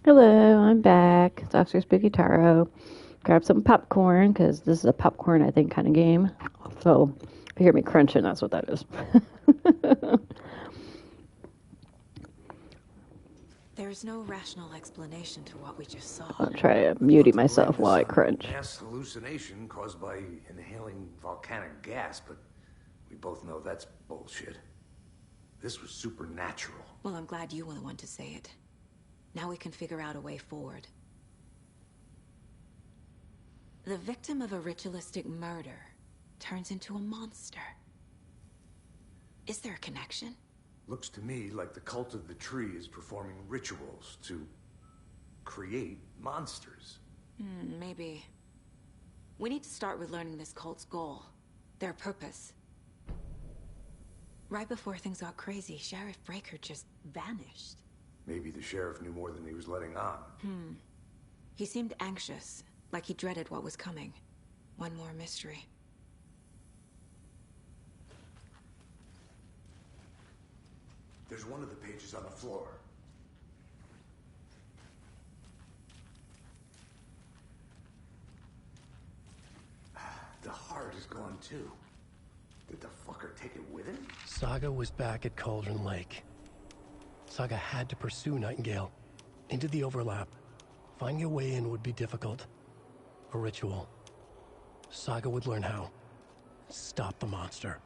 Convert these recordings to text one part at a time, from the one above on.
Hello, I'm back. It's Oscar Spooky Taro. Grab some popcorn because this is a popcorn, I think, kind of game. So if you hear me crunching, that's what that is. There's no rational explanation to what we just saw. I'll try muting Looked myself while horrendous I on a crunch. mass hallucination caused by inhaling volcanic gas, but we both know that's bullshit. This was supernatural. Well, I'm glad you were the one to say it. Now we can figure out a way forward. The victim of a ritualistic murder turns into a monster. Is there a connection? Looks to me like the cult of the tree is performing rituals to create monsters. Maybe. We need to start with learning this cult's goal. Their purpose. Right before things got crazy, Sheriff Breaker just vanished. Maybe the sheriff knew more than he was letting on. He seemed anxious, like he dreaded what was coming. One more mystery. There's one of the pages on the floor. The heart is gone too. Did the fucker take it with him? Saga was back at Cauldron Lake. Saga had to pursue Nightingale. Into the overlap. Finding a way in would be difficult. A ritual. Saga would learn how. Stop the monster.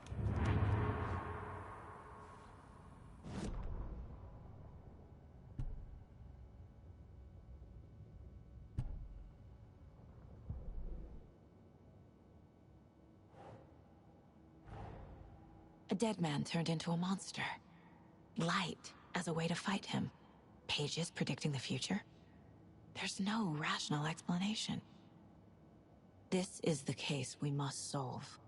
A dead man turned into a monster. Light as a way to fight him. Pages predicting the future. There's no rational explanation. This is the case we must solve.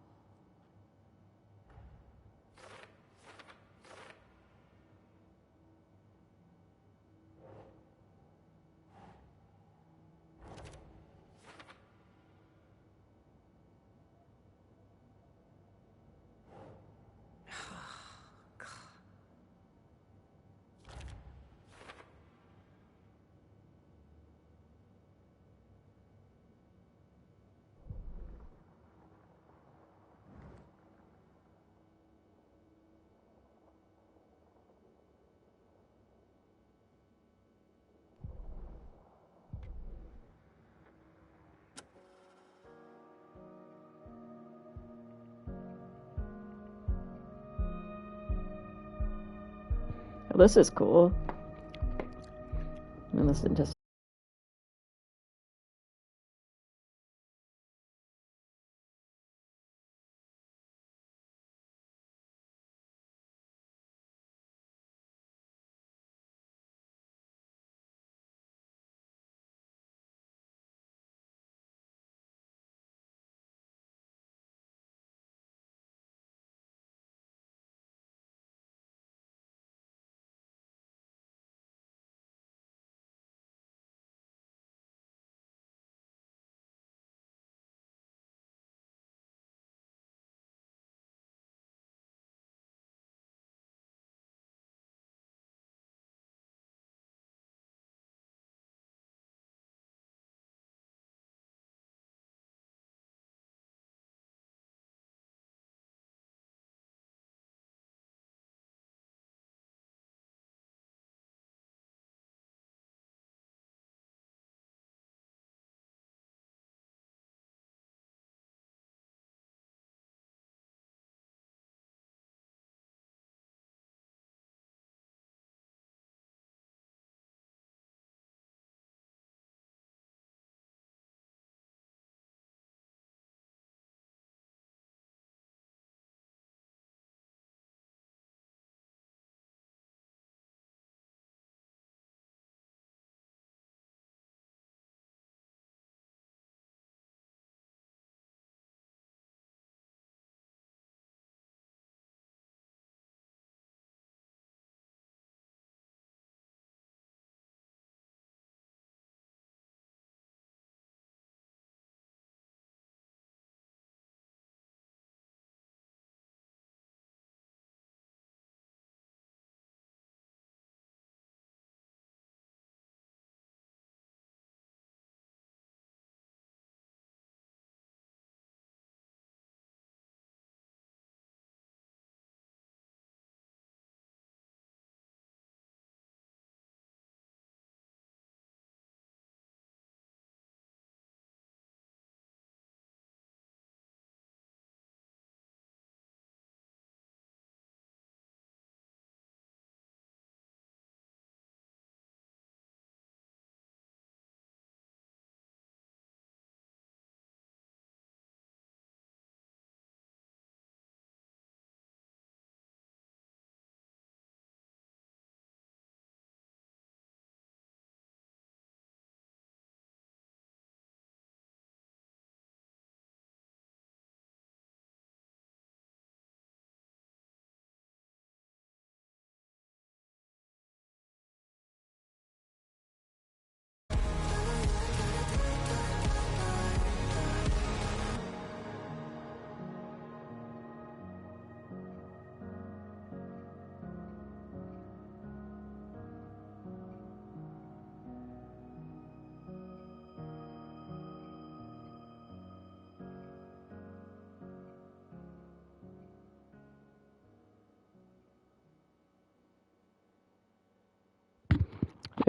Well, this is cool. I'm listening to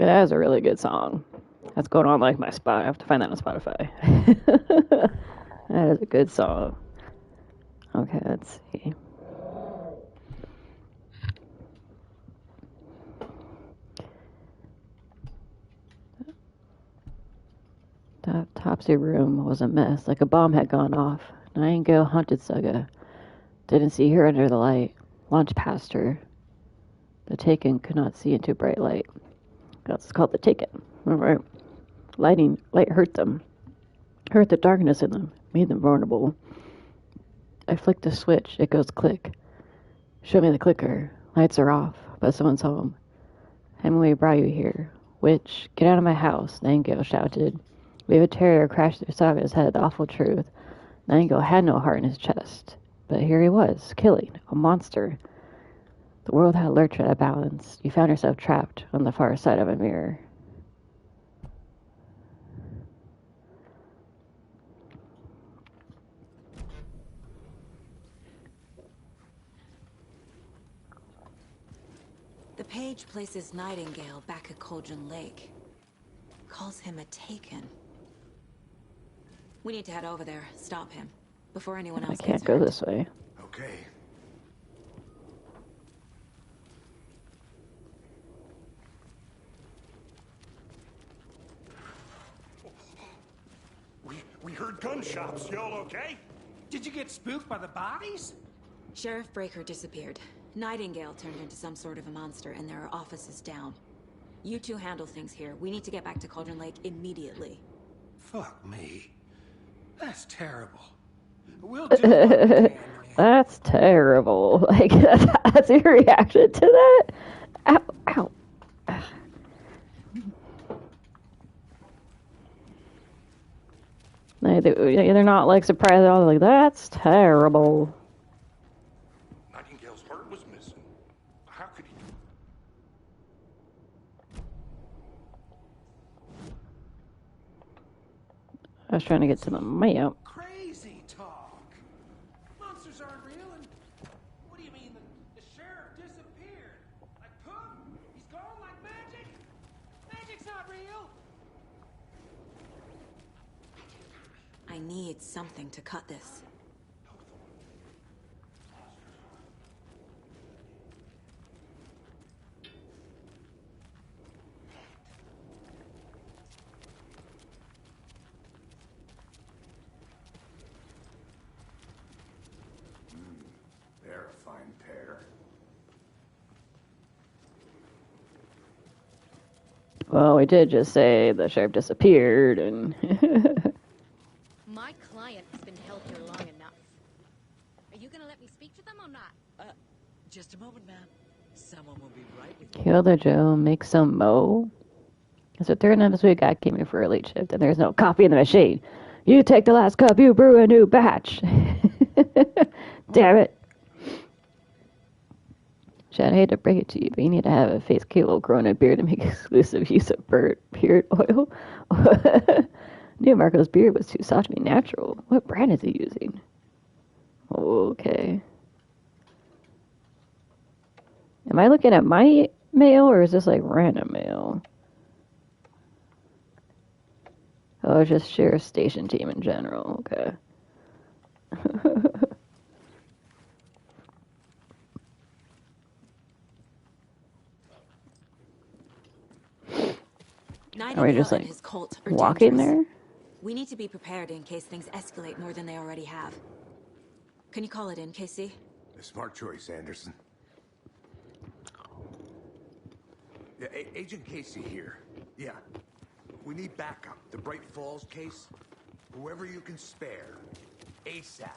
That is a really good song. That's going on like my spot. I have to find that on Spotify. That is a good song. Okay, let's see. The autopsy room was a mess, like a bomb had gone off. Nightingale haunted Saga. Didn't see her under the light. Launched past her. The Taken could not see into bright light. That's called the Taken. Alright. Light hurt them. Hurt the darkness in them. Made them vulnerable. I flicked the switch. It goes click. Show me the clicker. Lights are off, but someone's home. Hemingway brought you here. Witch, get out of my house, Nightingale shouted. Wave a terror crashed through Saga's head, the awful truth. Nightingale had no heart in his chest. But here he was, killing, a monster. The world had lurched out of balance. You found yourself trapped on the far side of a mirror. The page places Nightingale back at Cauldron Lake. Calls him a Taken. We need to head over there, stop him, before anyone else I can't gets go hurt. this way. Okay. We heard gunshots. Y'all okay? Did you get spooked by the bodies? Sheriff Breaker disappeared. Nightingale turned into some sort of a monster, and there are offices down. You two handle things here. We need to get back to Cauldron Lake immediately. Fuck me. That's terrible. We'll do what we can. That's terrible. Like, that's your reaction to that? Ow, ow. They're not like surprised at all. They're like, that's terrible. Nightingale's heart was missing. How could he? I was trying to get to the map. Crazy talk. Monsters aren't real, and what do you mean the sheriff disappeared? Like poof? He's gone like magic? Magic's not real. I need something to cut this. They're a fine pair. Well, we did just say the sheriff disappeared, and My client has been held here long enough. Are you gonna let me speak to them or not? Just a moment, ma'am. Someone will be right with you. kill the Joe, make some mo. It's the third night this week I came in for a late shift, and there's no coffee in the machine. You take the last cup, you brew a new batch. Damn it. Chad, I hate to break it to you, but you need to have a face capable of growing a beard to make exclusive use of beard oil. Knew Marco's beard was too soft to be natural. What brand is he using? Okay. Am I looking at my mail, or is this like random mail? Oh, it's just sheriff station team in general. Okay. Nightingale just, and like, his cult are walking dangerous. there? We need to be prepared in case things escalate more than they already have. Can you call it in, Casey? A smart choice, Anderson. Yeah, Agent Casey here. Yeah. We need backup. The Bright Falls case. Whoever you can spare. ASAP.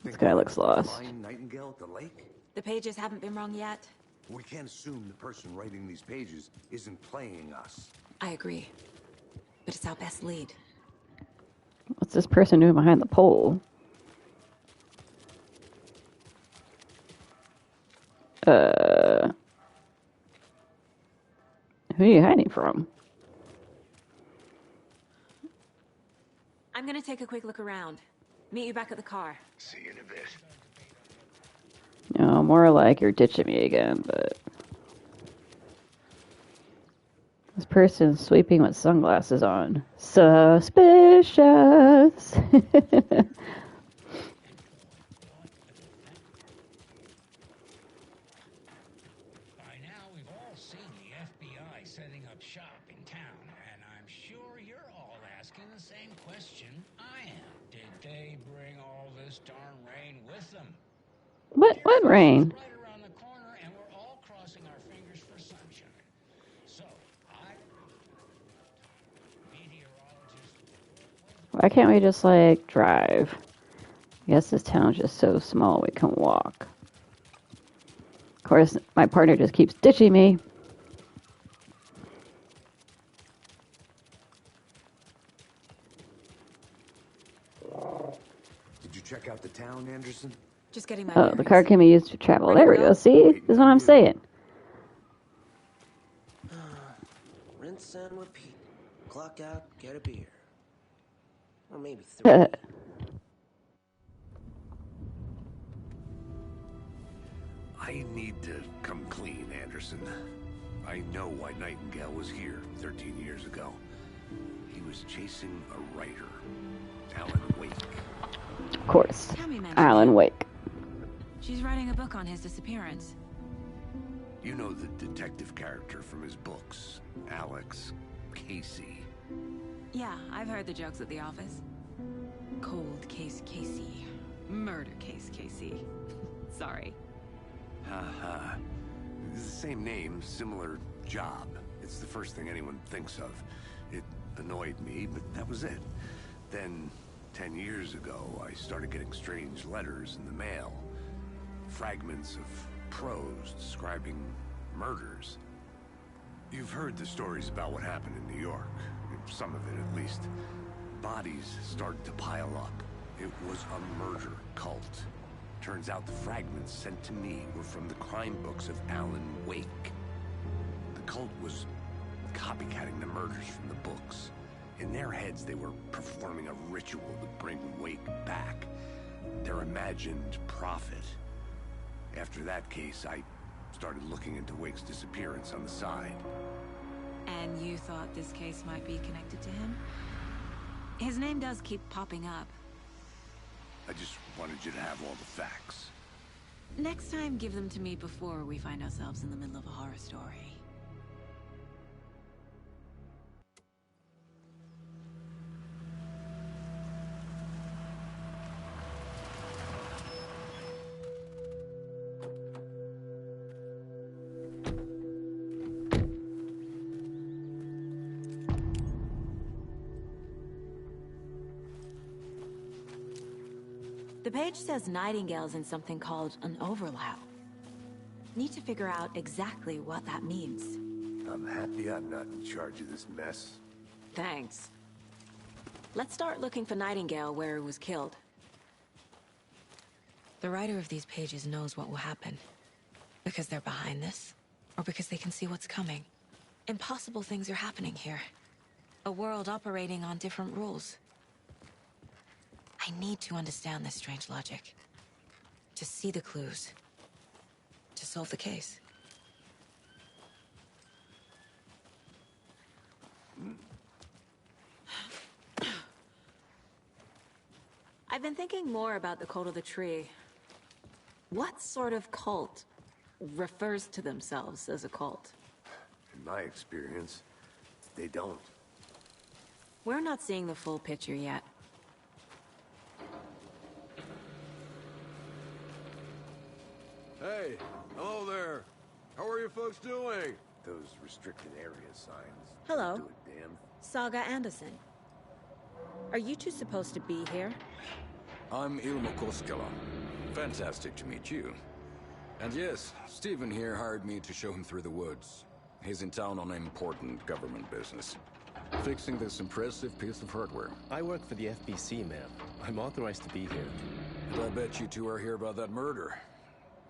This guy looks lost. Find Nightingale at the lake? The pages haven't been wrong yet. We can't assume the person writing these pages isn't playing us. I agree. But it's our best lead. What's this person doing behind the pole? Who are you hiding from? I'm gonna take a quick look around. Meet you back at the car. See you in a bit. No, more like you're ditching me again, but This person's sweeping with sunglasses on. Suspicious. By now, we've all seen the FBI setting up shop in town, and I'm sure you're all asking the same question I am. Did they bring all this darn rain with them? What rain? Right around the corner, and we're all crossing our fingers for sunshine. So, meteorologist. Why can't we just, like, drive? I guess this town's just so small we can walk. Of course, my partner just keeps ditching me. Did you check out the town, Anderson? Just getting my Oh, bearings. the car can be used to travel. There we go. See? This is what I'm saying. Rinse and repeat. Clock out, get a beer. Or maybe 3. I need to come clean, Anderson. I know why Nightingale was here 13 years ago. He was chasing a writer, Alan Wake. Of course. Tell me, man. Alan Wake. She's writing a book on his disappearance. You know the detective character from his books, Alex Casey. Yeah, I've heard the jokes at the office. Cold case Casey. Murder case Casey. Sorry. Haha. It's the same name, similar job. It's the first thing anyone thinks of. It annoyed me, but that was it. Then, 10 years ago, I started getting strange letters in the mail. Fragments of prose describing murders. You've heard the stories about what happened in New York. Some of it, at least. Bodies started to pile up. It was a murder cult. Turns out the fragments sent to me were from the crime books of Alan Wake. The cult was copycatting the murders from the books. In their heads, they were performing a ritual to bring Wake back. Their imagined prophet. After that case, I started looking into Wake's disappearance on the side. And you thought this case might be connected to him? His name does keep popping up. I just wanted you to have all the facts. Next time, give them to me before we find ourselves in the middle of a horror story. The page says Nightingale's in something called an overlap. Need to figure out exactly what that means. I'm happy I'm not in charge of this mess. Thanks. Let's start looking for Nightingale where he was killed. The writer of these pages knows what will happen. Because they're behind this, or because they can see what's coming. Impossible things are happening here. A world operating on different rules. I need to understand this strange logic. To see the clues. To solve the case. I've been thinking more about the Cult of the Tree. What sort of cult refers to themselves as a cult? In my experience, they don't. We're not seeing the full picture yet. Hey, hello there. How are you folks doing? Those restricted area signs. Hello. Do a damn. Saga Anderson. Are you two supposed to be here? I'm Ilmo Koskela. Fantastic to meet you. And yes, Stephen here hired me to show him through the woods. He's in town on important government business. Fixing this impressive piece of hardware. I work for the FBC, ma'am. I'm authorized to be here. And I bet you two are here about that murder.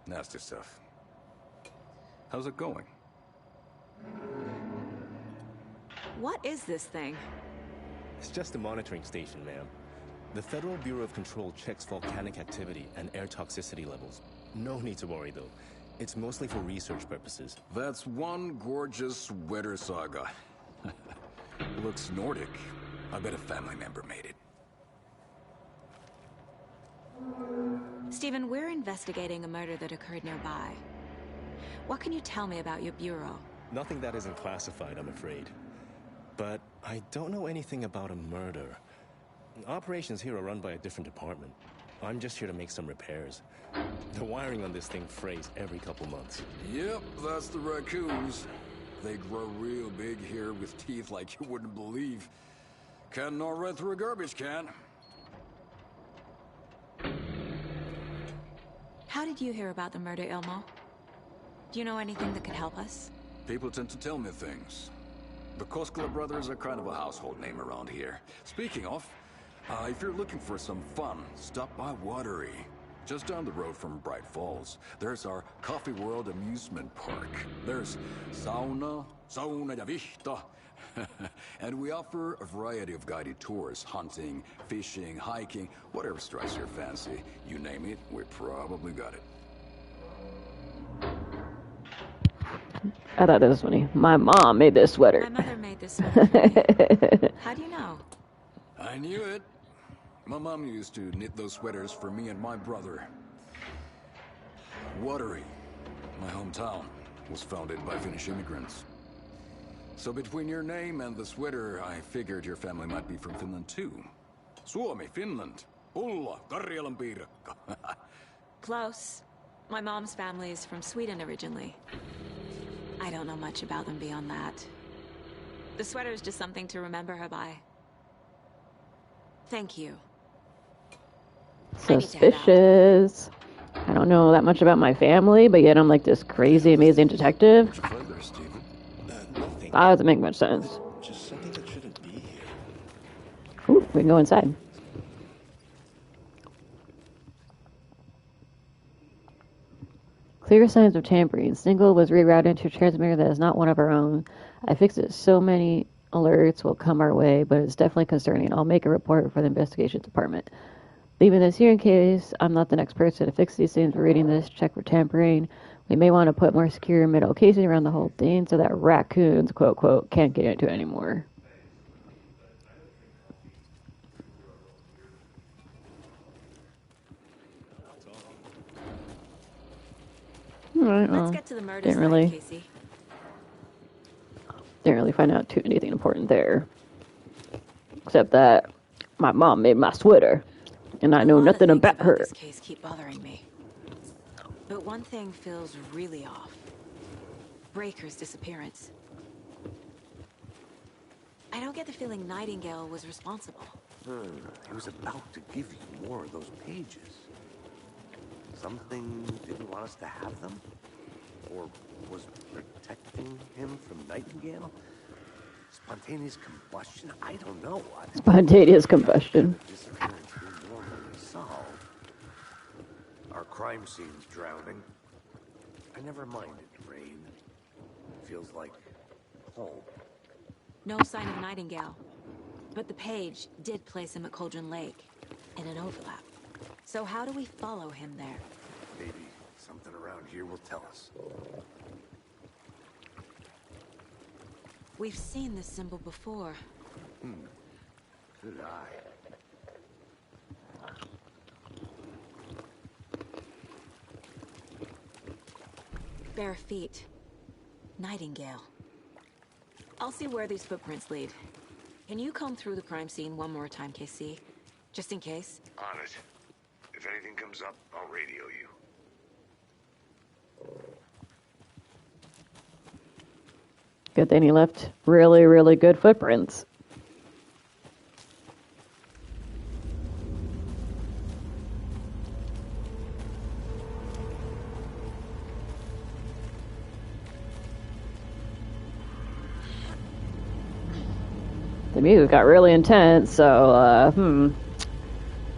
Nasty stuff. How's it going? What is this thing? It's just a monitoring station, ma'am. The Federal Bureau of Control checks volcanic activity and air toxicity levels. No need to worry, though. It's mostly for research purposes. That's one gorgeous weather saga. Looks Nordic. I bet a family member made it. Stephen, we're investigating a murder that occurred nearby. What can you tell me about your bureau? Nothing that isn't classified, I'm afraid. But I don't know anything about a murder. Operations here are run by a different department. I'm just here to make some repairs. The wiring on this thing frays every couple months. Yep, that's the raccoons. They grow real big here with teeth like you wouldn't believe. Can't gnaw right through a garbage can. How did you hear about the murder, Ilmo? Do you know anything that could help us? People tend to tell me things. The Koskela brothers are kind of a household name around here. Speaking of, if you're looking for some fun, stop by Watery. Just down the road from Bright Falls, there's our Coffee World amusement park. There's sauna ja vihta. And we offer a variety of guided tours, hunting, fishing, hiking, whatever strikes your fancy. You name it, we probably got it. I thought it was funny. My mom made this sweater. My mother made this sweater for me. How do you know? I knew it. My mom used to knit those sweaters for me and my brother. Watery, my hometown, was founded by Finnish immigrants. So between your name and the sweater, I figured your family might be from Finland too. Suomi, Finland. Ulla, Karjalan piirakka. Close. My mom's family is from Sweden originally. I don't know much about them beyond that. The sweater is just something to remember her by. Thank you. Suspicious. I don't know that much about my family, but yet I'm like this crazy, amazing detective. That doesn't make much sense. Just something that shouldn't be here. Ooh, we can go inside. Clear signs of tampering. Single was rerouted to a transmitter that is not one of our own. I fixed it so many alerts will come our way, but it's definitely concerning. I'll make a report for the investigations department. Leaving this here in case I'm not the next person to fix these things. We're reading this. Check for tampering. We may want to put more secure metal casing around the whole thing so that raccoons, quote, quote, can't get into it anymore. All right, well, Let's get to the murder site, Casey. Didn't really find out anything important there. Except that my mom made my sweater, and I know nothing about her. This case keep bothering me. But one thing feels really off. Breaker's disappearance. I don't get the feeling Nightingale was responsible. He was about to give you more of those pages. Something didn't want us to have them? Or was protecting him from Nightingale? Spontaneous combustion? I don't know. Spontaneous combustion. Disappearance we normally solve. Our crime scene's drowning. I never minded rain. Feels like home. No sign of Nightingale. But the page did place him at Cauldron Lake, in an overlap. So how do we follow him there? Maybe something around here will tell us. We've seen this symbol before. Good eye. Bare feet. Nightingale. I'll see where these footprints lead. Can you comb through the crime scene one more time, KC? Just in case? On it. If anything comes up, I'll radio you. Good thing he left really, really good footprints. The music got really intense, so,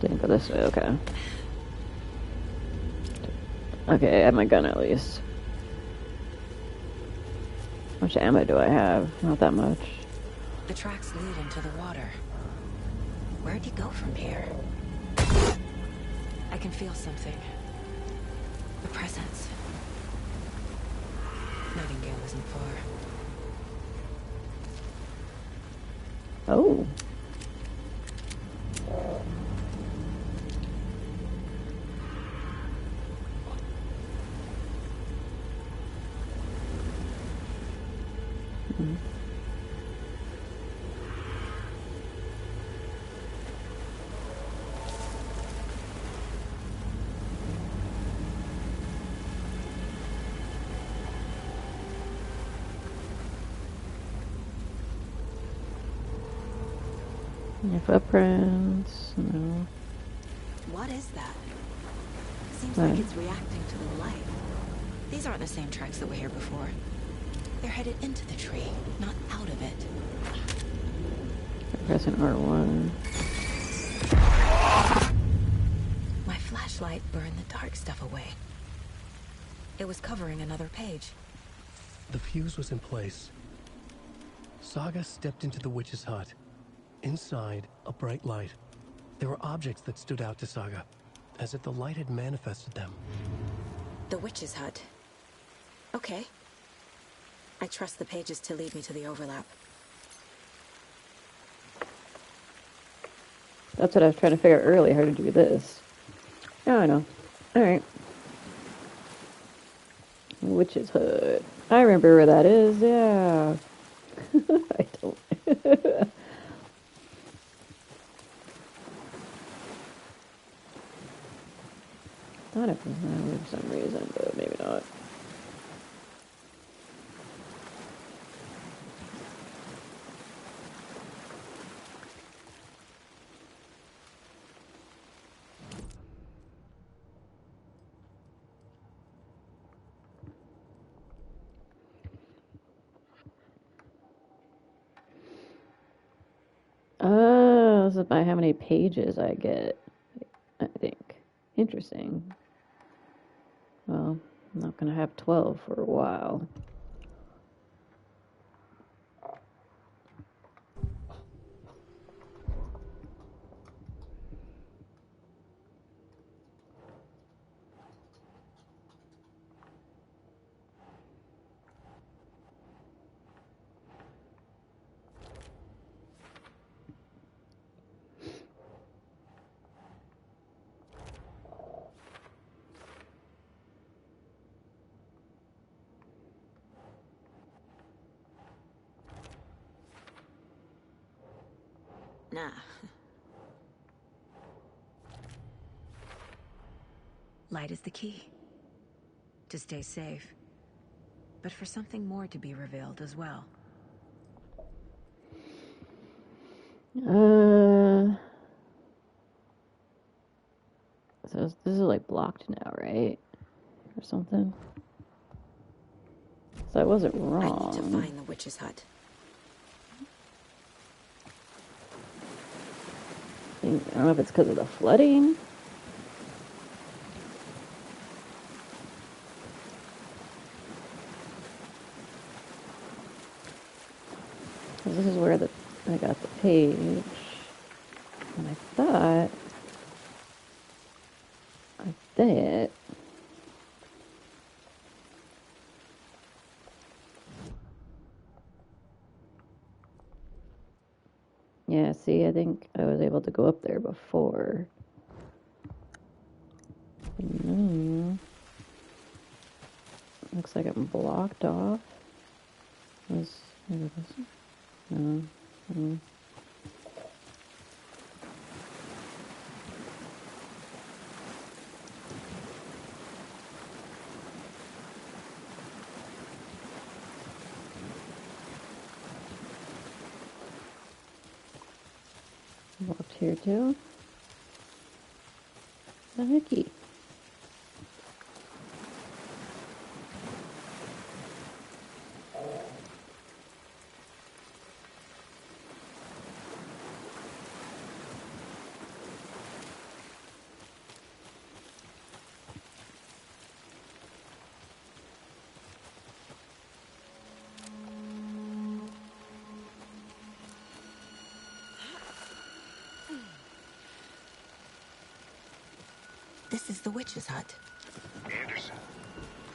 didn't go this way, okay. Okay, I have my gun at least. How much ammo do I have? Not that much. The tracks lead into the water. Where'd you go from here? I can feel something. A presence. Nightingale isn't far. Oh. Hmm. Your footprints, no. What is that? Seems What? like it's reacting to the light. These aren't the same tracks that were here before. They're headed into the tree, not out of it. Pressing R1. My flashlight burned the dark stuff away. It was covering another page. The fuse was in place. Saga stepped into the witch's hut. Inside, a bright light. There were objects that stood out to Saga, as if the light had manifested them. The witch's hut. Okay. I trust the pages to lead me to the overlap. That's what I was trying to figure out earlier, how to do this. Oh, I know. Alright. Witch's hut. I remember where that is, yeah. I don't. Thought it was that way for some reason, but maybe not. Oh, this is by how many pages I get, I think. Interesting. Well, I'm not going to have 12 for a while. Nah. Light is the key. To stay safe. But for something more to be revealed as well. So this is like blocked now, right? Or something? So I wasn't wrong. I need to find the witch's hut. I don't know if it's because of the flooding. This is where I got the page. And I thought I bet yeah, see, I think I was able to go up there before. No. Looks like I'm blocked off. No. Blocked here too. The hecky. This is the witch's hut. Anderson,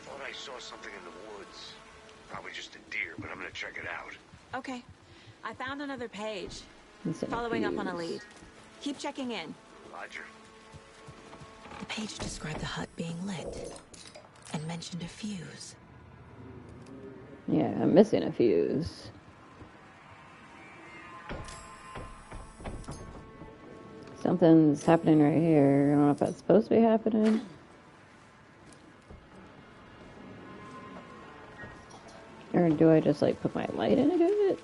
thought I saw something in the woods. Probably just a deer, but I'm gonna check it out. Okay. I found another page. Missing a Following up on a fuse. lead. Keep checking in. Roger. The page described the hut being lit and mentioned a fuse. Yeah, I'm missing a fuse. Something's happening right here. I don't know if that's supposed to be happening. Or do I just like put my light into it?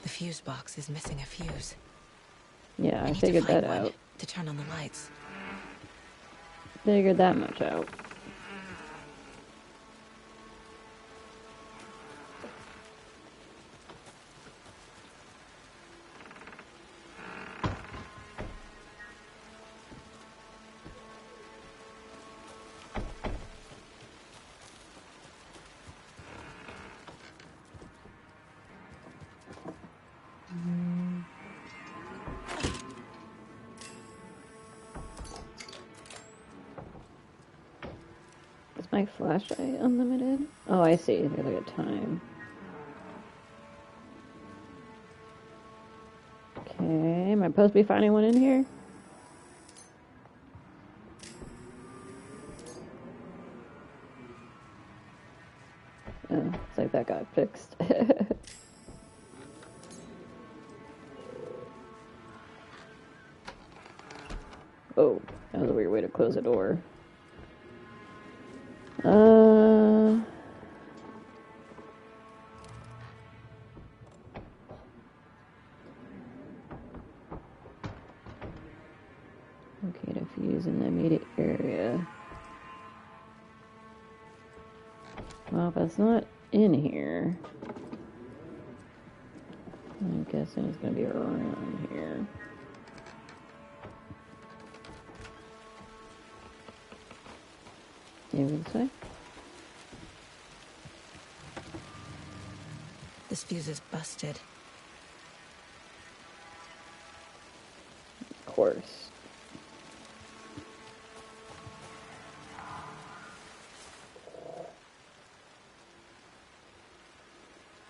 The fuse box is missing a fuse. Yeah, I need to figured find that one out. to turn on the lights. Figured that much out. Is my flashlight unlimited? Oh, I see. There's like a time. Okay, am I supposed to be finding one in here? Oh, it's like that got fixed. Oh, that was a weird way to close a door. Okay, to fuse in the immediate area. Well, if it's not in here, I'm guessing it's gonna be around here. Maybe this way? This fuse is busted. Of course.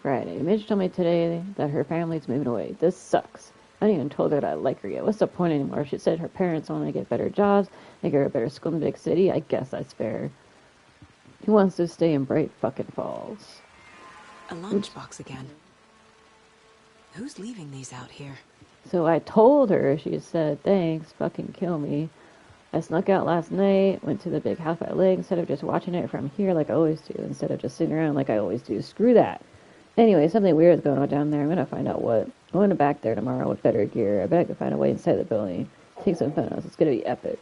Friday. Midge told me today that her family's moving away. This sucks. I didn't even told her that I like her yet. What's the point anymore? She said her parents want to get better jobs, they get her a better school in the big city. I guess that's fair. He wants to stay in Bright fucking Falls. A lunchbox again. Who's leaving these out here? So I told her, she said, thanks, fucking kill me. I snuck out last night, went to the big house by the lake instead of just watching it from here like I always do, instead of just sitting around like I always do. Screw that. Anyway, something weird is going on down there. I'm gonna find out what. I'm going back there tomorrow with better gear. I bet I can find a way inside the building. Take some photos. It's gonna be epic.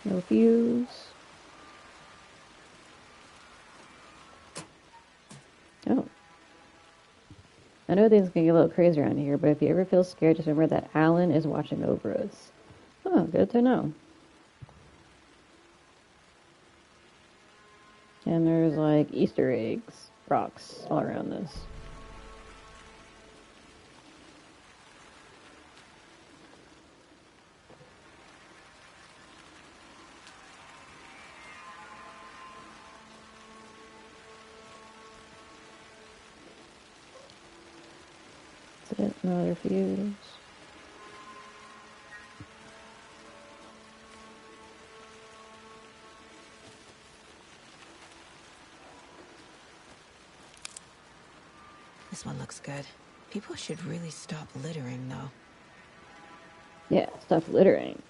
No fuse. Oh. I know things can get a little crazy around here, but if you ever feel scared, just remember that Alan is watching over us. Oh, good to know. And there's like Easter eggs, rocks all around this. That's it, another fuse. This one looks good. People should really stop littering, though. Yeah, stop littering.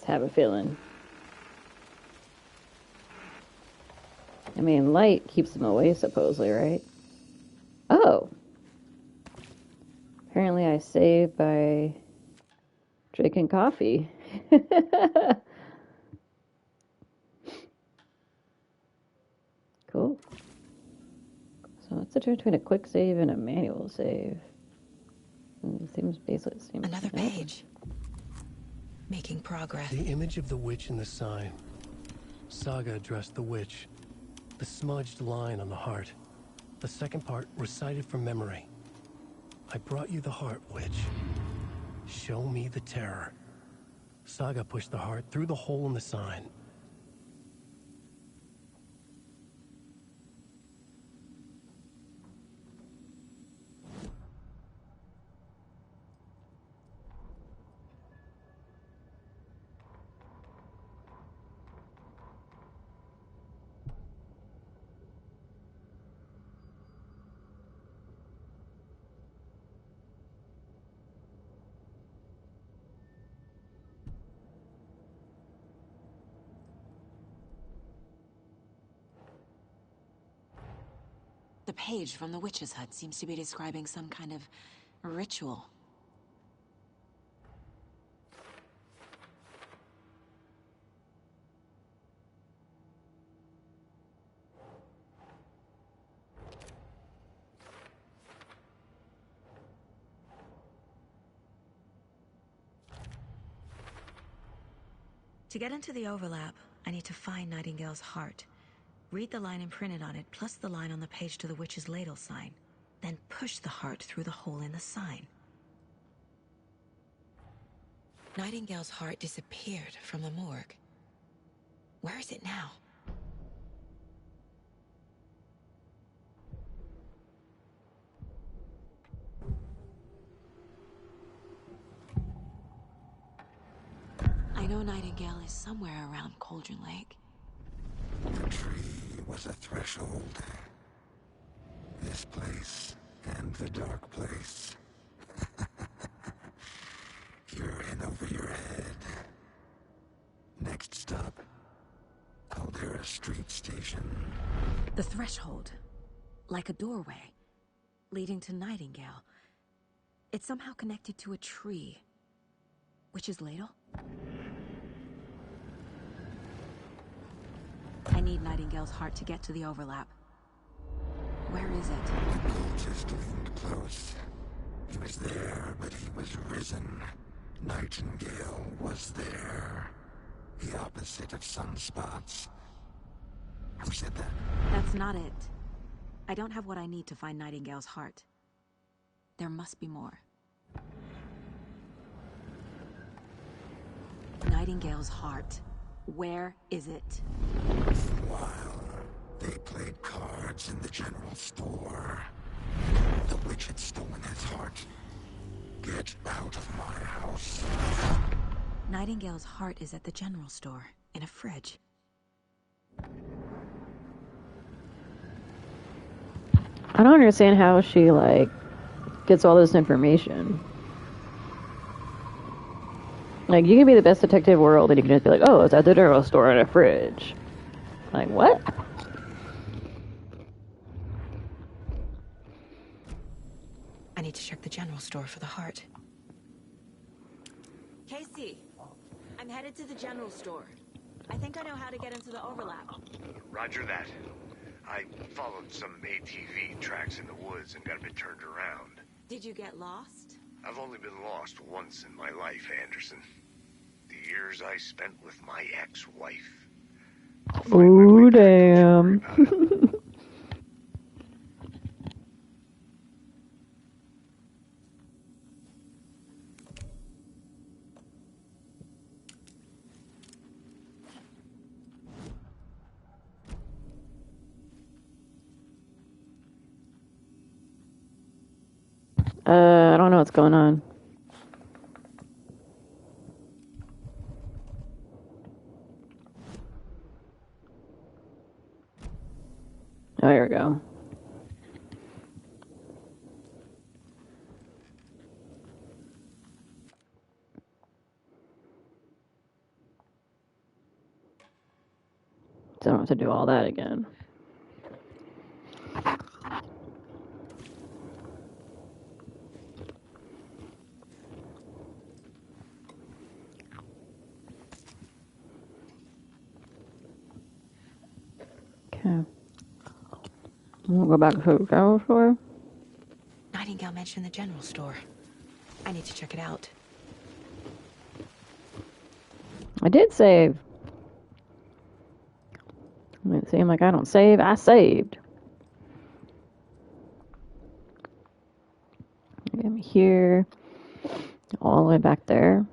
have a feeling. I mean, light keeps them away, supposedly, right? Oh. Apparently I saved by drinking coffee. Cool. So what's the difference between a quick save and a manual save? It seems basically the same. Another page. Making progress. The image of the witch in the sign. Saga addressed the witch. The smudged line on the heart. The second part recited from memory. I brought you the heart, witch. Show me the terror. Saga pushed the heart through the hole in the sign. The page from the witch's hut seems to be describing some kind of ritual. To get into the overlap, I need to find Nightingale's heart. Read the line imprinted on it, plus the line on the page to the witch's ladle sign. Then push the heart through the hole in the sign. Nightingale's heart disappeared from the morgue. Where is it now? I know Nightingale is somewhere around Cauldron Lake. The tree was a threshold. This place and the dark place. You're in over your head. Next stop, Caldera Street Station. The threshold. Like a doorway. Leading to Nightingale. It's somehow connected to a tree. Witch's ladle? I need Nightingale's heart to get to the overlap. Where is it? The cultist leaned close. He was there, but he was risen. Nightingale was there. The opposite of sunspots. Who said that? That's not it. I don't have what I need to find Nightingale's heart. There must be more. Nightingale's heart. Where is it? While they played cards in the general store, the witch had stolen his heart. Get out of my house. Nightingale's heart is at the general store, in a fridge. I don't understand how she, like, gets all this information. Like, you can be the best detective in the world, and you can just be like, oh, it's at the general store in a fridge. Like, what? I need to check the general store for the heart. Casey, I'm headed to the general store. I think I know how to get into the overlap. Roger that. I followed some ATV tracks in the woods and got a bit turned around. Did you get lost? I've only been lost once in my life, Anderson. The years I spent with my ex-wife. Ooh, damn. I don't know what's going on. Oh, here we go. So I don't have to do all that again. Okay. We'll go back to the general store. Nightingale mentioned the general store. I need to check it out. I did save. It seemed like I don't save. I saved. I'm here. All the way back there.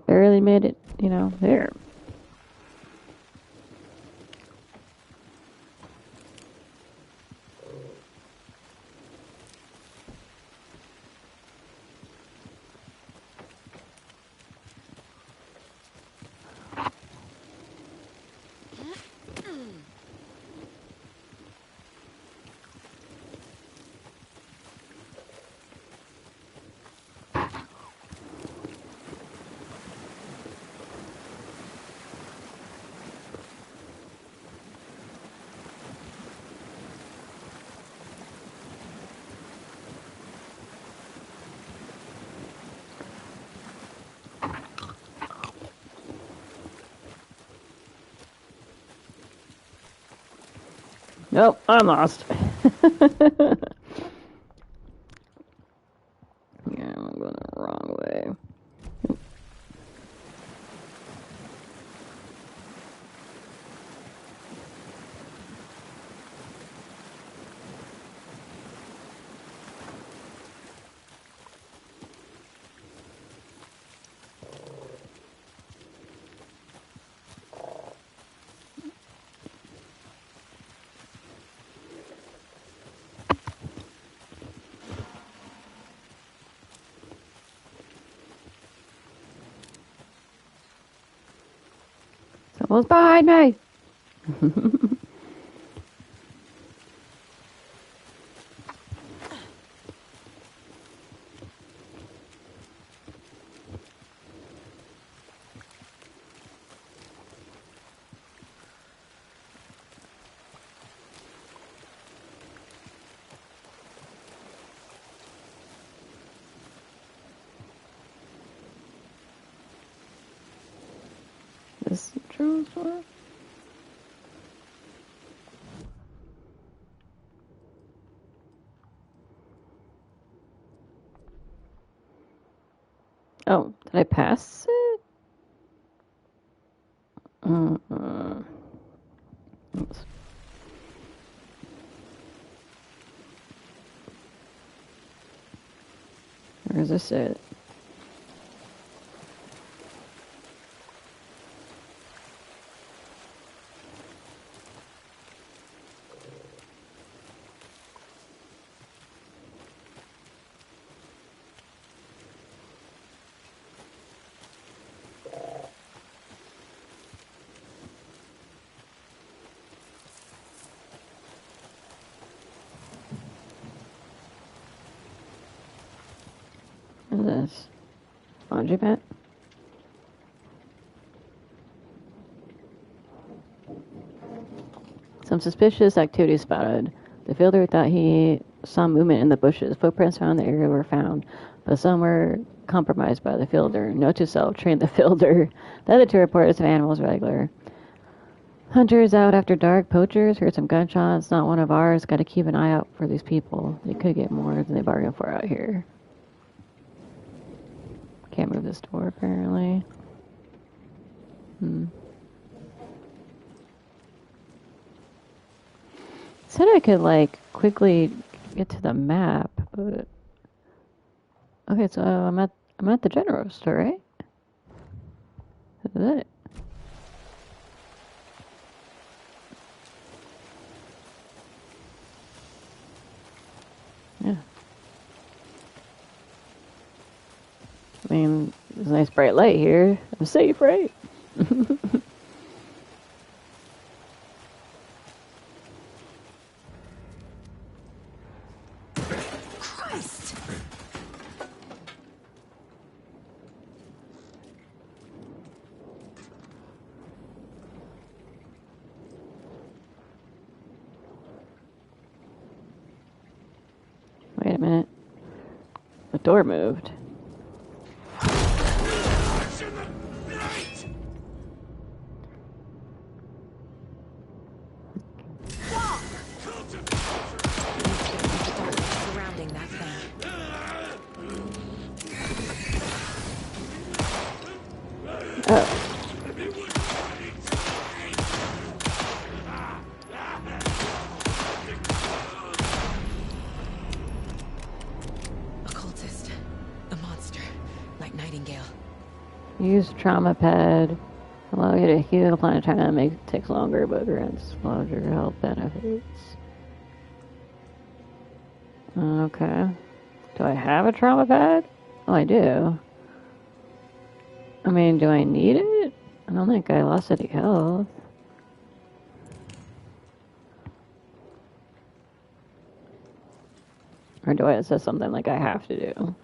Barely made it, you know, there. Nope, I'm lost. Yeah, I'm going the wrong way. Someone's behind me! This drone store? Oh, did I pass it? Oops. Or is this it? What is this? Laundry mat? Some suspicious activity spotted. The fielder thought he saw movement in the bushes. Footprints around the area were found, but some were compromised by the fielder. Note to self, train the fielder. The other two reporters of animals regular. Hunters out after dark. Poachers. Heard some gunshots. Not one of ours. Got to keep an eye out for these people. They could get more than they bargained for out here. Can't move this door, apparently. Said I could, like, quickly get to the map, but... Okay, so I'm at the general store, right? Is that it? Yeah. I mean, there's a nice bright light here. I'm safe, right? a minute. The door moved. Surrounding that thing. Oh. Occultist. A monster. Like Nightingale. Use trauma pad. Allow you to heal upon time. Takes longer, but grants larger health benefits. Okay. Do I have a trauma pad? Oh, I do. I mean, do I need it? I don't think I lost any health. Or do I, it says something like I have to do?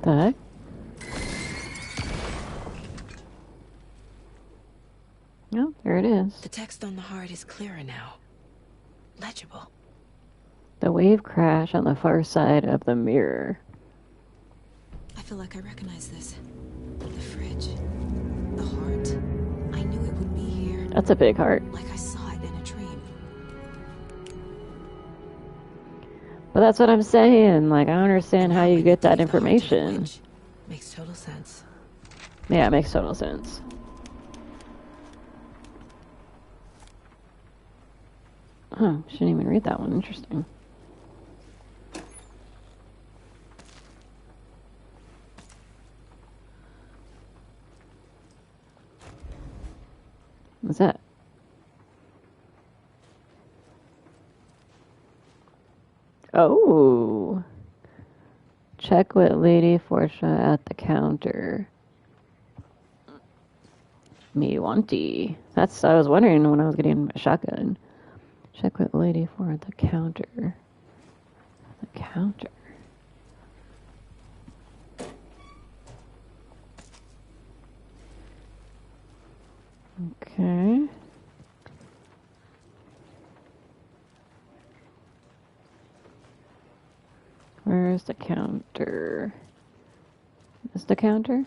The heck? Oh, there it is. The text on the heart is clearer now. Legible. The wave crash on the far side of the mirror. I feel like I recognize this. The fridge. The heart. I knew it would be here. That's a big heart. Like I saw it in a dream. But that's what I'm saying. Like, I don't understand how you get that information. Makes total sense. Yeah, it makes total sense. Huh, shouldn't even read that one. Interesting. What's that? Oh. Check with Lady Fortuna at the counter. Me wanty. That's, I was wondering when I was getting my shotgun. Check with Lady for at the counter. The counter. Okay. Where's the counter? Is the counter?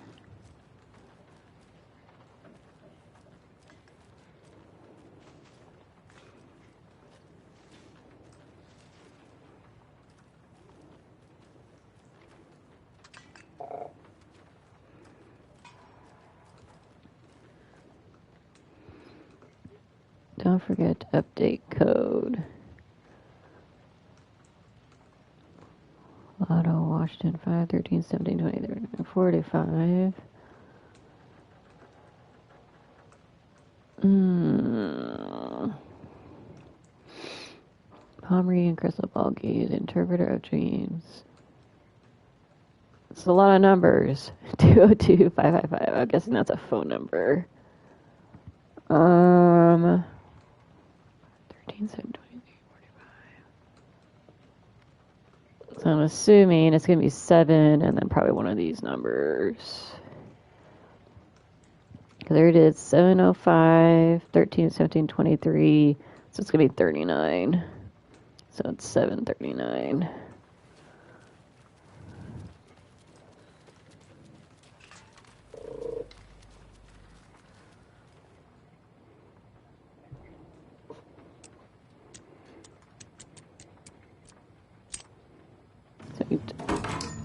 Don't forget to update code. Lotto, Washington, 5, 13, 17, 20, 30, 45. Palm reading, crystal ball gaze, interpreter of dreams. It's a lot of numbers. 202-555. I'm guessing that's a phone number. 13, 17, 20, 45. So I'm assuming it's going to be 7 and then probably one of these numbers. Because there it is, 705, 13, 17, 23. So it's going to be 39. So it's 739.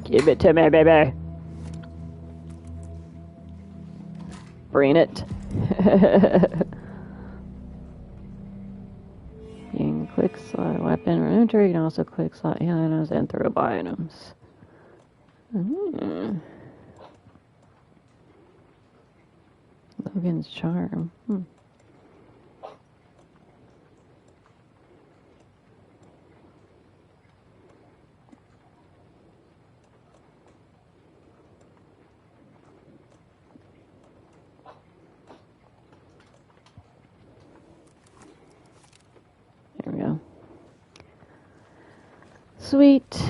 Give it to me, baby. Bring it. You can quick slot weapon or inventory. You can also quick slot items and throw by items. Logan's charm. There we go. Sweet.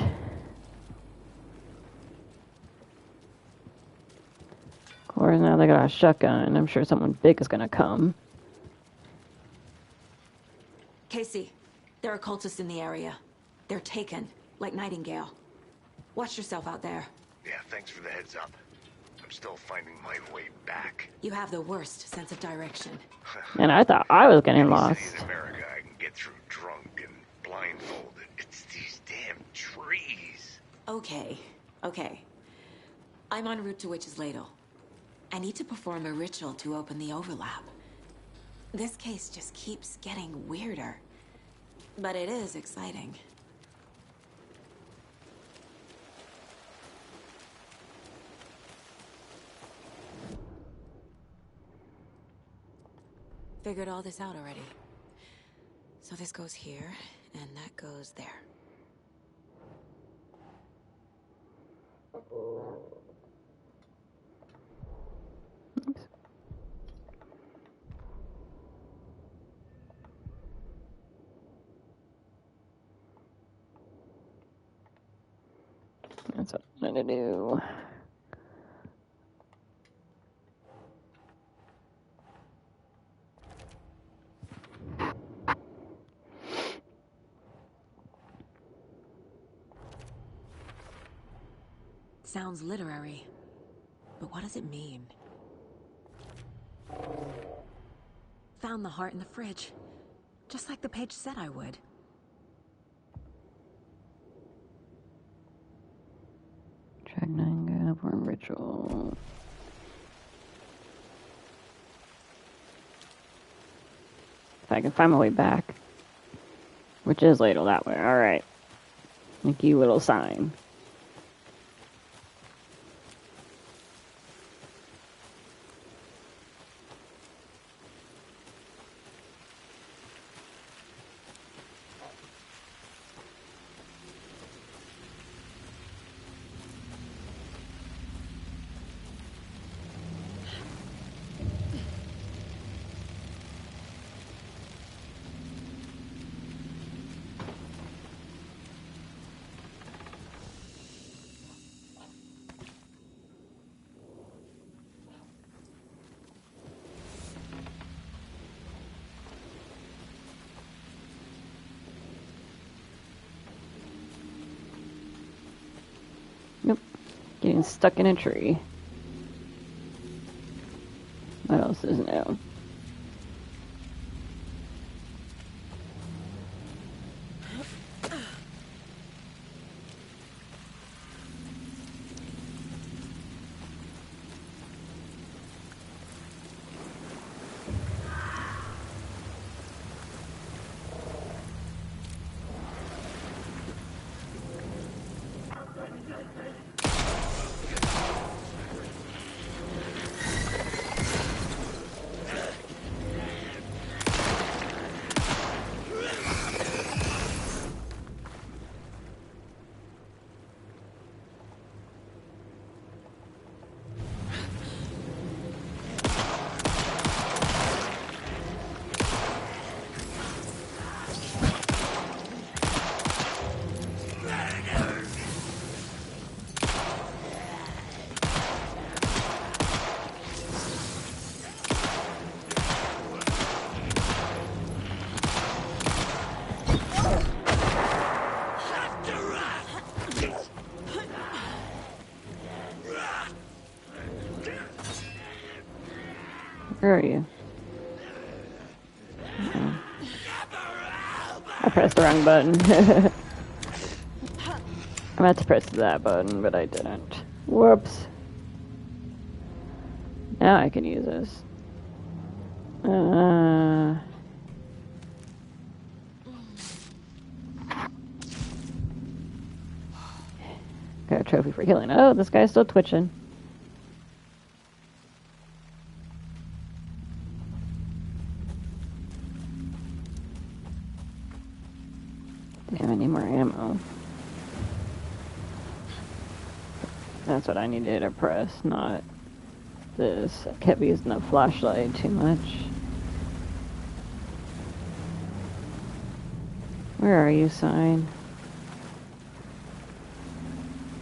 Of course, now they got a shotgun. I'm sure someone big is gonna come. Casey, there are cultists in the area. They're taken, like Nightingale. Watch yourself out there. Yeah, thanks for the heads up. I'm still finding my way back. You have the worst sense of direction. And I thought I was getting Any lost. city in America I can get through drunk and blindfolded. It's these damn trees. Okay. I'm en route to Witch's Ladle. I need to perform a ritual to open the overlap. This case just keeps getting weirder. But it is exciting. Figured all this out already. So this goes here, and that goes there. That's what I'm gonna do. Sounds literary. But what does it mean? Found the heart in the fridge. Just like the page said I would. Dragnanga, Worm Ritual. If I can find my way back. Which is Ladle that way. Alright. Thank you, little sign. Nope. Getting stuck in a tree. What else is new? Where are you? Oh. I pressed the wrong button. I meant to press that button, but I didn't. Whoops. Now I can use this. Got a trophy for killing. Oh, this guy's still twitching. Damn, I need more ammo. That's what I needed to press, not this. I kept using the flashlight too much. Where are you, sign?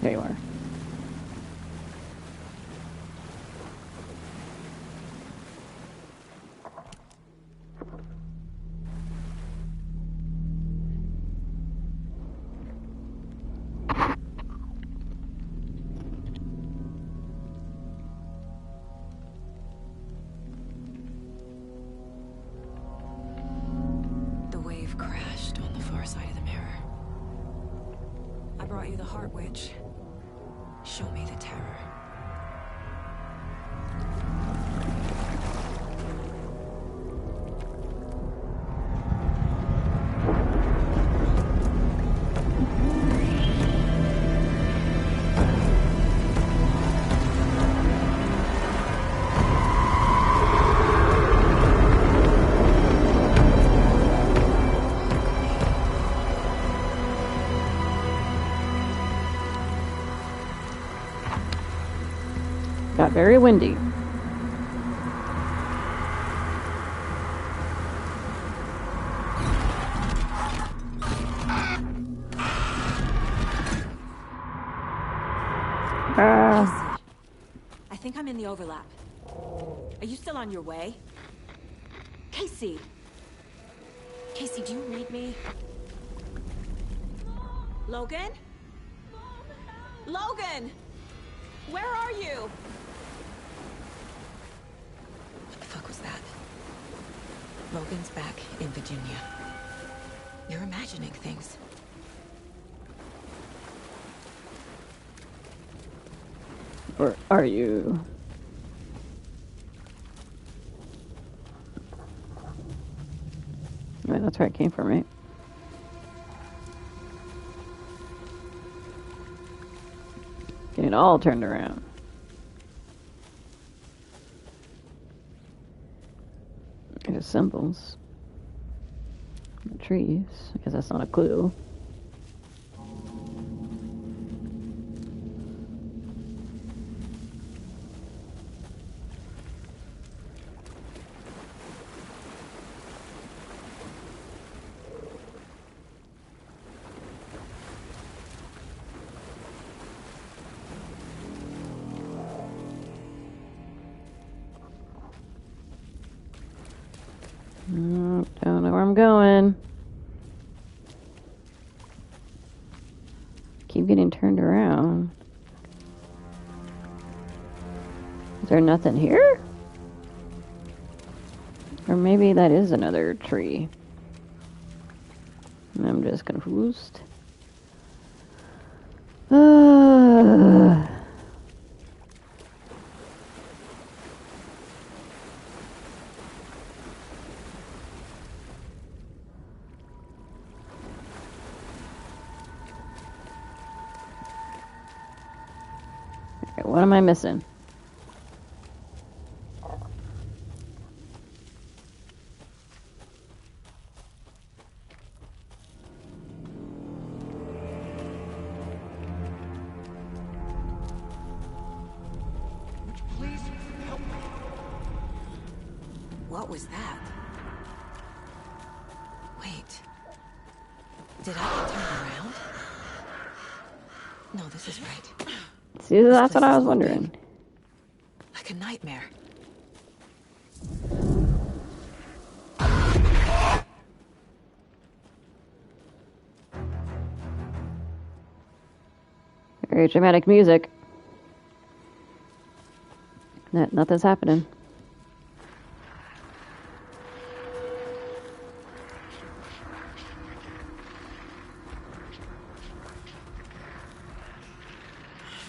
There you are. The wave crashed on the far side of the mirror. I brought you the Heart Witch. Show me the terror. Got very windy. I think I'm in the overlap. Are you still on your way? Casey! Casey, do you read me? Logan? Logan! Where are you? What the fuck was that? Logan's back in Virginia. You're imagining things. Or are you? Right, that's where it came from, right? Getting it all turned around. There's symbols. The trees. I guess that's not a clue. Don't know where I'm going. Keep getting turned around. Is there nothing here? Or maybe that is another tree. And I'm just confused. What am I missing? Please help me. What was that? Wait. Did I get turned around? No, this is right. See, that's what I was wondering. Like a nightmare. Very dramatic music. Nothing's happening.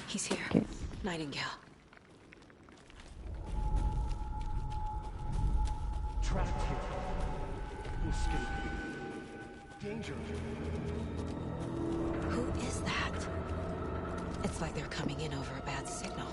He's here. Okay. Nightingale. Trapped here. Escape. Danger. Who is that? It's like they're coming in over a bad signal.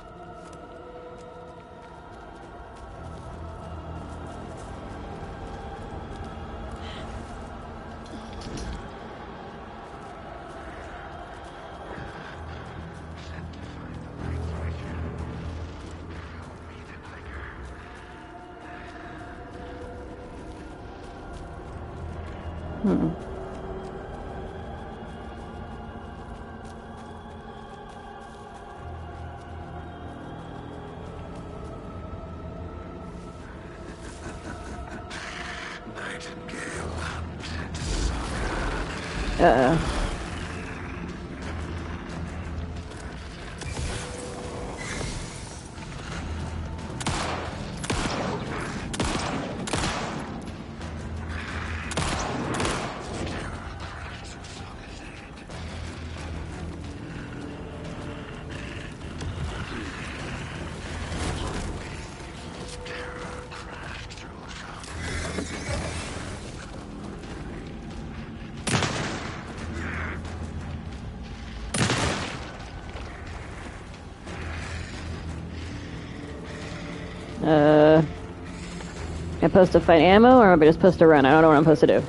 Am I supposed to find ammo, or am I just supposed to run? I don't know what I'm supposed to do.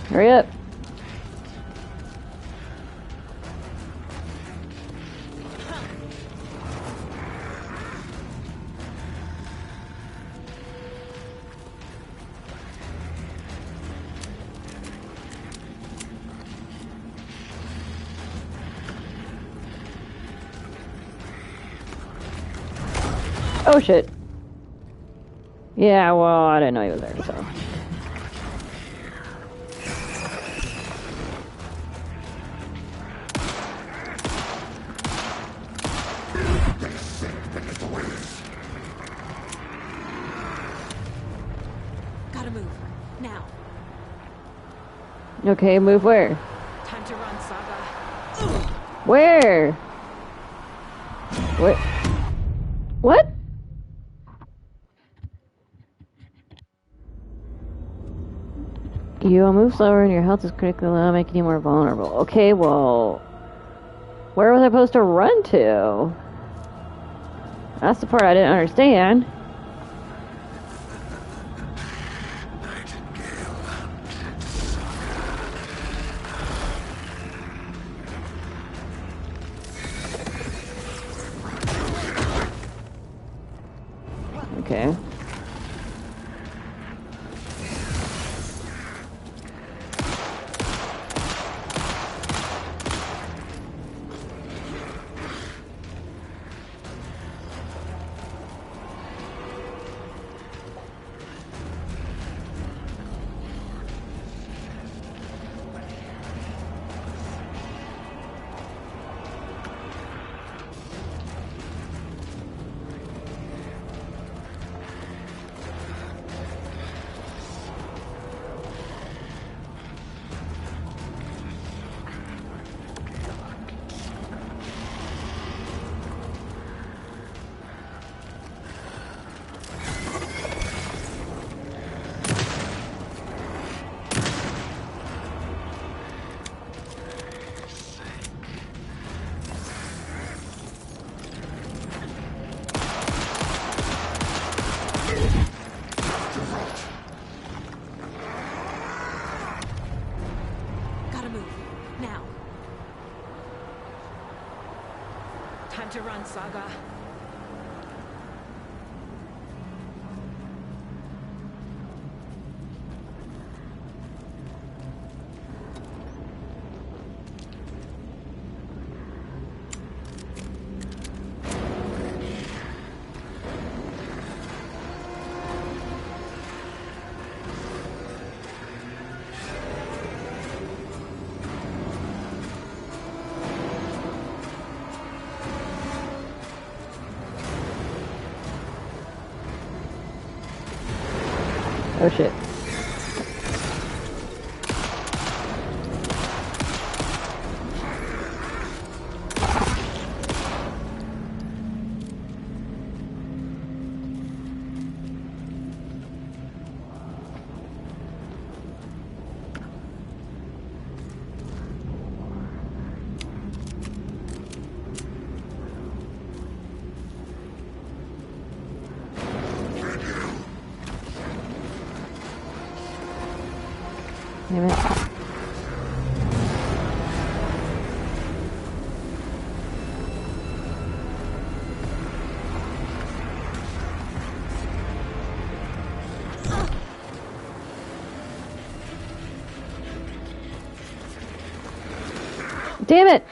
Hurry up. Oh shit. Yeah, well, I didn't know he was there, so. Gotta move. Now. Okay, move where? Time to run, Saga. Where? What? What? You'll move slower and your health is critically low, making you more vulnerable. Okay, well... Where was I supposed to run to? That's the part I didn't understand. Okay. Gotta move. Now. Time to run, Saga. Oh shit. Damn it. Damn it!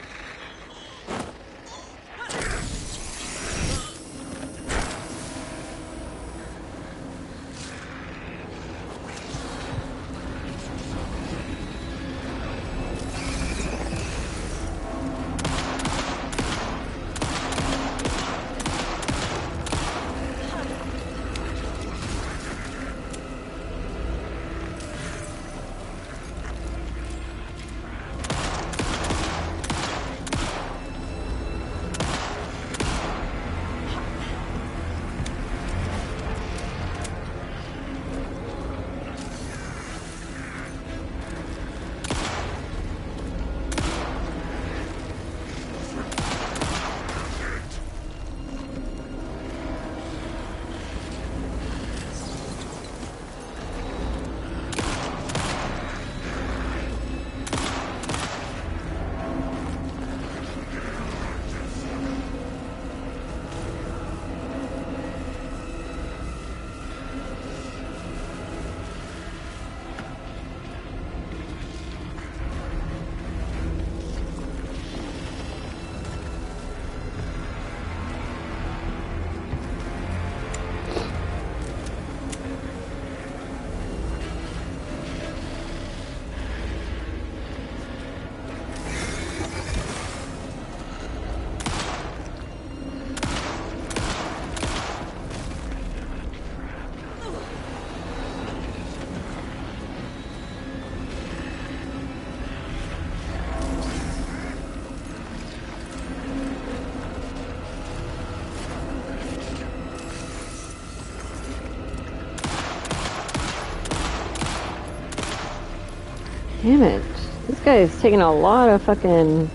Damn it. This guy is taking a lot of fucking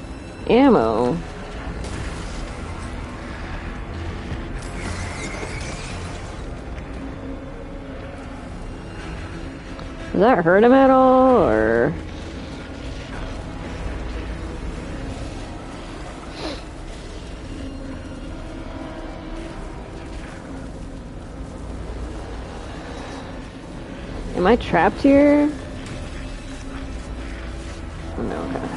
ammo. Does that hurt him at all, or? Am I trapped here? Oh, no, okay.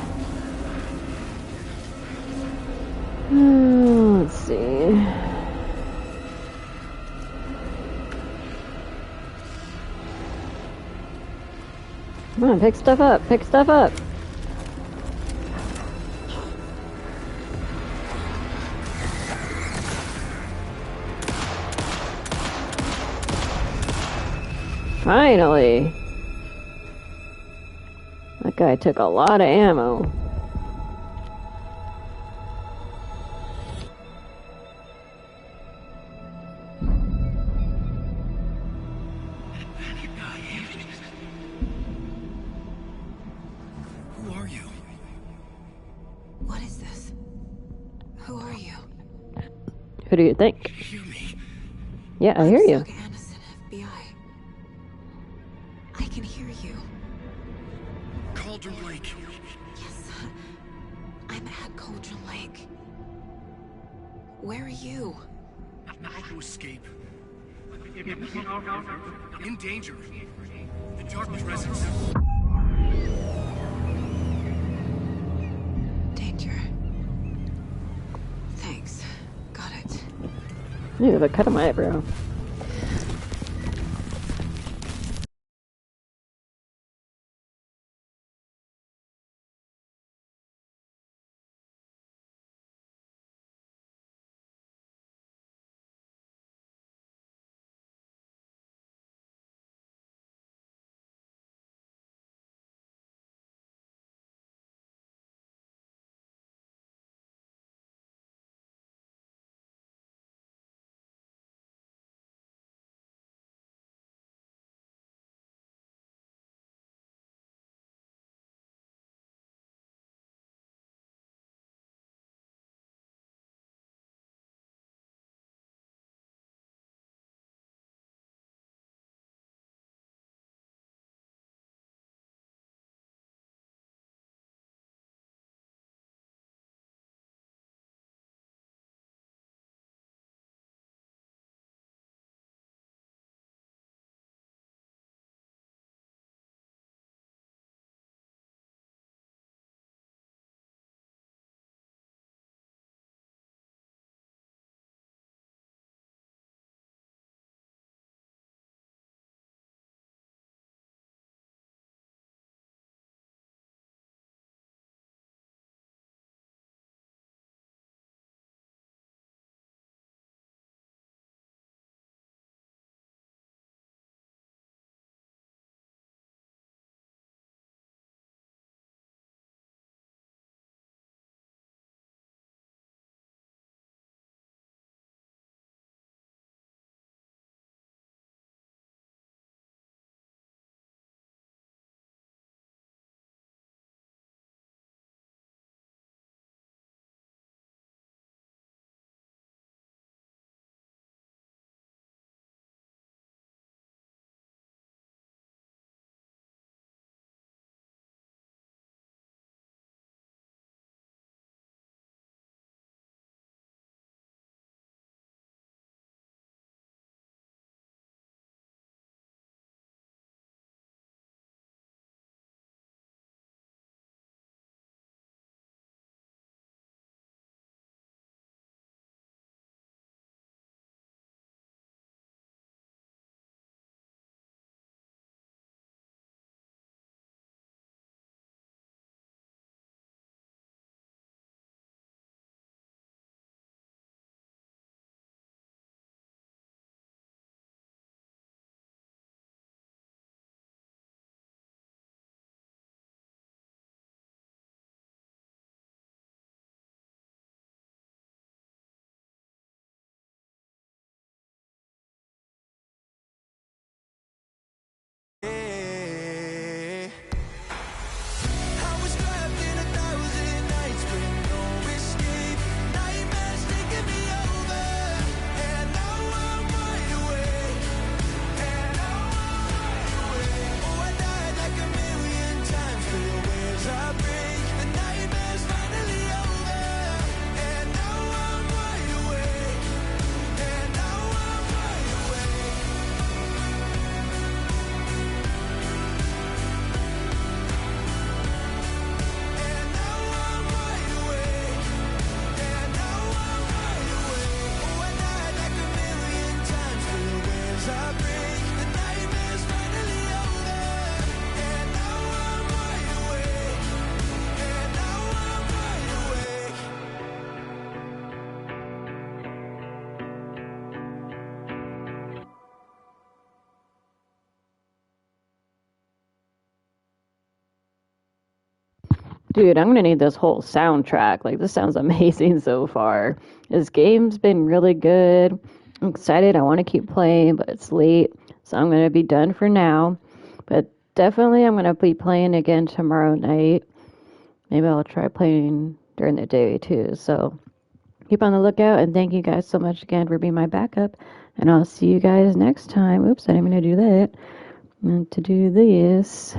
Let's see. Come on, pick stuff up, pick stuff up. Finally! That guy took a lot of ammo. Who are you? What is this? Who are you? Who do you think? Hear me. Yeah, I hear you. Saga Anderson, FBI. I can hear you. Cauldron Lake. Yes, I'm at Cauldron Lake. Where are you? How to escape. In danger. The Dark Presence. Danger. Thanks. Got it. Ooh, the cut of my eyebrow. Dude, I'm gonna need this whole soundtrack. Like, this sounds amazing so far. This game's been really good. I'm excited. I want to keep playing, but it's late, so I'm gonna be done for now. But definitely, I'm gonna be playing again tomorrow night. Maybe I'll try playing during the day too. So keep on the lookout, and thank you guys so much again for being my backup. And I'll see you guys next time. Oops, I didn't mean to do that. I meant to do this.